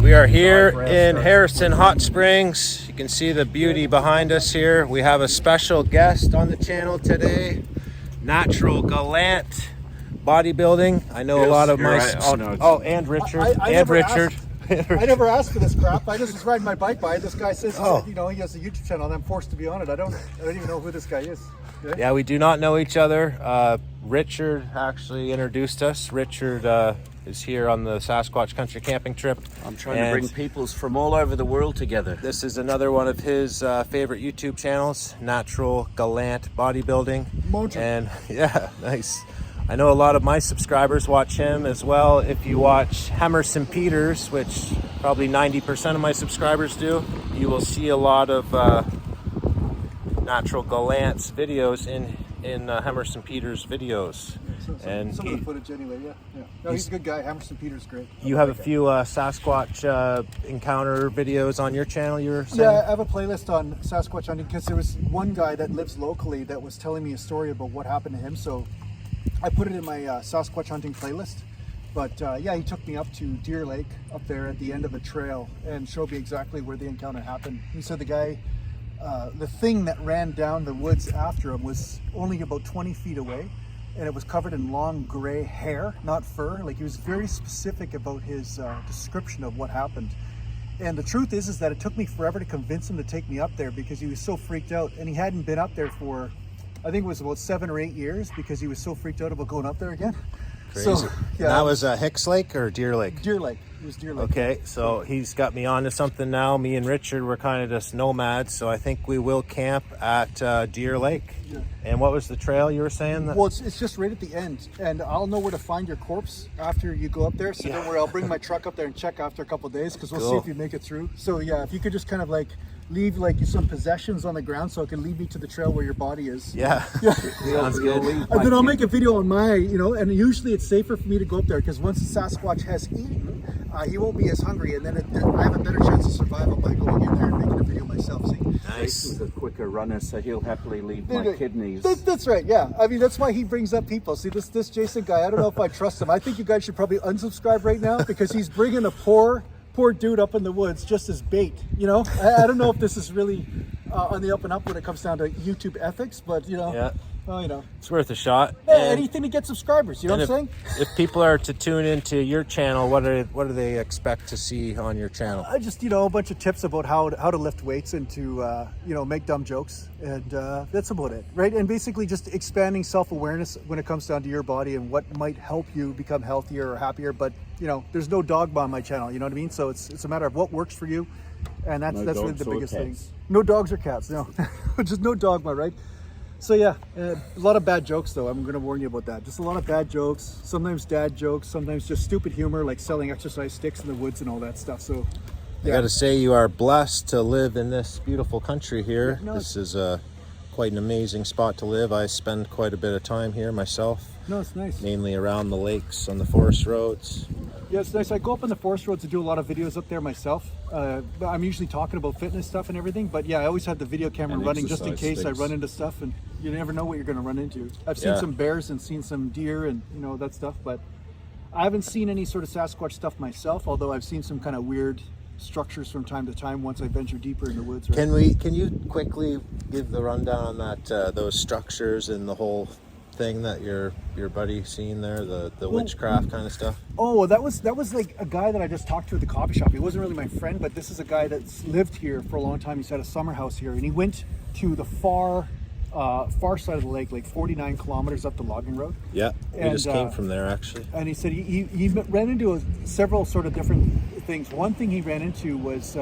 We are here in Harrison Hot Springs. You can see the beauty behind us here. We have a special guest on the channel today, Natural Gallant Bodybuilding. I know a lot of my... and Richard. I never asked for this crap. I just was riding my bike by. This guy says, you know, he has a YouTube channel, and I'm forced to be on it. I don't even know who this guy is. Yeah, we do not know each other. Richard actually introduced us. Richard is here on the Sasquatch Country Camping trip. I'm trying to bring peoples from all over the world together. This is another one of his favorite YouTube channels, Natural Gallant Bodybuilding. Mojo. And yeah, nice. I know a lot of my subscribers watch him as well. If you watch Hemerson Peters, which probably 90% of my subscribers do, you will see a lot of Natural Gallant's videos in Hemerson Peters' videos. And some of the footage anyway, yeah. No, he's a good guy. Hemerson Peters, great. You have a few Sasquatch encounter videos on your channel, you were saying? Yeah, I have a playlist on Sasquatch hunting because there was one guy that lives locally that was telling me a story about what happened to him. So I put it in my Sasquatch hunting playlist. But yeah, he took me up to Deer Lake up there at the end of a trail and showed me exactly where the encounter happened. He said the guy, the thing that ran down the woods after him was only about 20 feet away. And it was covered in long gray hair, not fur. Like, he was very specific about his description of what happened. And the truth is that it took me forever to convince him to take me up there because he was so freaked out. And he hadn't been up there for, I think it was about 7 or 8 years because he was so freaked out about going up there again. Crazy. So, yeah, that was Hicks Lake or Deer Lake? Deer Lake. It was Deer Lake. Okay, so he's got me onto something now. Me and Richard were kind of just nomads, so I think we will camp at Deer Lake. Yeah. And what was the trail you were saying? Well, it's just right at the end, and I'll know where to find your corpse after you go up there. So don't worry, I'll bring my truck up there and check after a couple of days because we'll see if you make it through. So yeah, if you could just kind of like leave like some possessions on the ground so it can lead me to the trail where your body is. Yeah. Sounds good. And then I'll make a video on my, and usually it's safer for me to go up there because once the Sasquatch has eaten, he won't be as hungry, and then I have a better chance of survival by going in there and making a video myself. See? Nice. He's a quicker runner, so he'll happily leave my kidneys. That's right, yeah. I mean, that's why he brings up people. See, this Jason guy, I don't know if I trust him. I think you guys should probably unsubscribe right now because he's bringing a poor dude up in the woods just as bait, I don't know if this is really on the up and up when it comes down to YouTube ethics, but Yeah. Well, it's worth a shot. Anything to get subscribers, you know what I'm saying? If people are to tune into your channel, what do they expect to see on your channel? Just a bunch of tips about how to lift weights and to make dumb jokes, and that's about it, right? And basically just expanding self-awareness when it comes down to your body and what might help you become healthier or happier. But there's no dogma on my channel, you know what I mean? So it's a matter of what works for you, and that's really the biggest thing. No dogs or cats, no, just no dogma, right? So yeah, a lot of bad jokes though. I'm going to warn you about that. Just a lot of bad jokes, sometimes dad jokes, sometimes just stupid humor like selling exercise sticks in the woods and all that stuff. So yeah. I got to say, you are blessed to live in this beautiful country here. Yeah, this is quite an amazing spot to live. I spend quite a bit of time here myself. No, it's nice. Mainly around the lakes, on the forest roads. Yeah, it's nice. I go up on the forest roads and do a lot of videos up there myself. I'm usually talking about fitness stuff and everything, but yeah, I always have the video camera running just in case I run into stuff, and you never know what you're going to run into. I've seen some bears and seen some deer and that stuff, but I haven't seen any sort of Sasquatch stuff myself, although I've seen some kind of weird structures from time to time once I venture deeper in the woods. Right? Can you quickly give the rundown on that those structures and the whole thing that your buddy seen there, the witchcraft kind of stuff? Oh, that was like a guy that I just talked to at the coffee shop. He wasn't really my friend, but this is a guy that's lived here for a long time. He's had a summer house here, and he went to the far side of the lake, like 49 kilometers up the logging road. Yeah, we just came from there actually. And he said he ran into several sort of different things. One thing he ran into was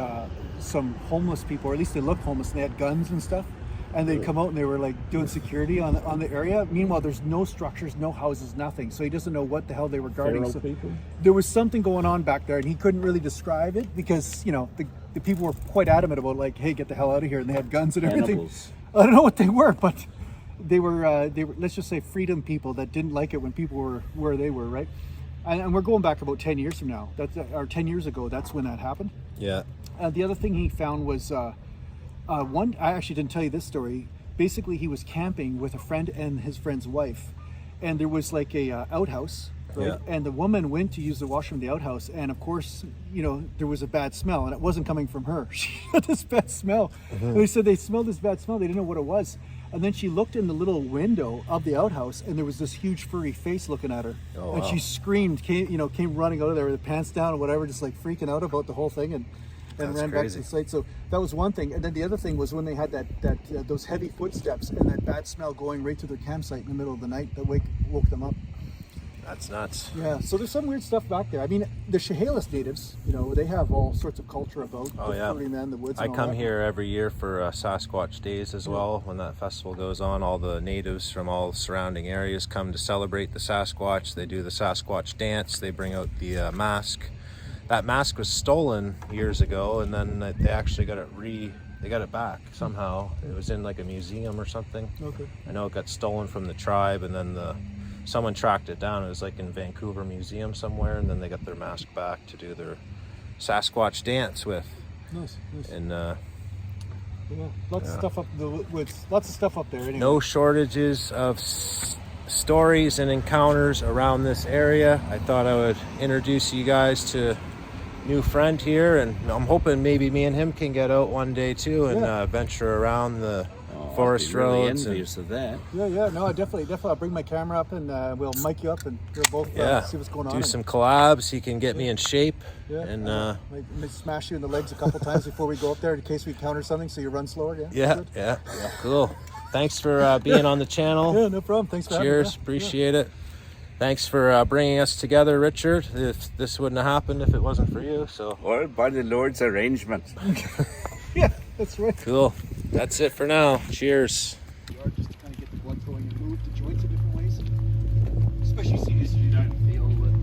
some homeless people, or at least they looked homeless, and they had guns and stuff. And they'd come out and they were like doing security on the area. Meanwhile, there's no structures, no houses, nothing. So he doesn't know what the hell they were guarding. So there was something going on back there, and he couldn't really describe it because the people were quite adamant about like, hey, get the hell out of here, and they had guns and everything. I don't know what they were, but they were let's just say freedom people that didn't like it when people were where they were, right? And we're going back about 10 years from now. Or 10 years ago. That's when that happened. Yeah. The other thing he found was. I actually didn't tell you this story. Basically, he was camping with a friend and his friend's wife, and there was like a outhouse right? Yeah. And the woman went to use the washroom in the outhouse, and of course, you know, there was a bad smell, and it wasn't coming from her. She had this bad smell. And they said they smelled this bad smell. They didn't know what it was. And then she looked in the little window of the outhouse, and there was this huge furry face looking at her. Oh, and wow. she screamed, came running out of there with her pants down or whatever, just like freaking out about the whole thing, and That's ran back to crazy. the site. So that was one thing. And then the other thing was when they had those heavy footsteps and that bad smell going right to their campsite in the middle of the night that woke them up. That's nuts. Yeah, so there's some weird stuff back there. I mean, the Chehalis natives, you know, they have all sorts of culture about Oh, the yeah. furry men, the woods. I and all come that. here every year for Sasquatch Days as well. When that festival goes on, all the natives from all surrounding areas come to celebrate the Sasquatch. They do the Sasquatch dance. They bring out the mask. That mask was stolen years ago, and then they actually got it back somehow. It was in like a museum or something. Okay. I know it got stolen from the tribe, and then someone tracked it down. It was like in Vancouver Museum somewhere, and then they got their mask back to do their Sasquatch dance with. Nice. And Yeah, lots of stuff up the woods. Lots of stuff up there. Anyway. no shortages of stories and encounters around this area. I thought I would introduce you guys to a new friend here, and I'm hoping maybe me and him can get out one day too and venture around the forest roads. Envious of that. Yeah. No, I definitely. I'll bring my camera up and we'll mic you up and we'll both see what's going on. Do some collabs. He can get me in shape. Yeah, And might smash you in the legs a couple times before we go up there in case we encounter something, so you run slower. yeah, cool. Thanks for being on the channel. Yeah, no problem. Thanks for having me. Cheers, Yeah, appreciate it. Thanks for bringing us together, Richard. This wouldn't have happened if it wasn't for you. So All by the Lord's arrangement. Yeah, that's right. cool. That's it for now. Cheers. You are just to kind of get the blood flowing and move the joints in different ways, especially seeing as you don't feel that.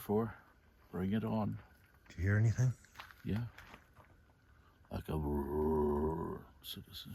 for. Bring it on. Do you hear anything? Yeah. Like a roar, citizen.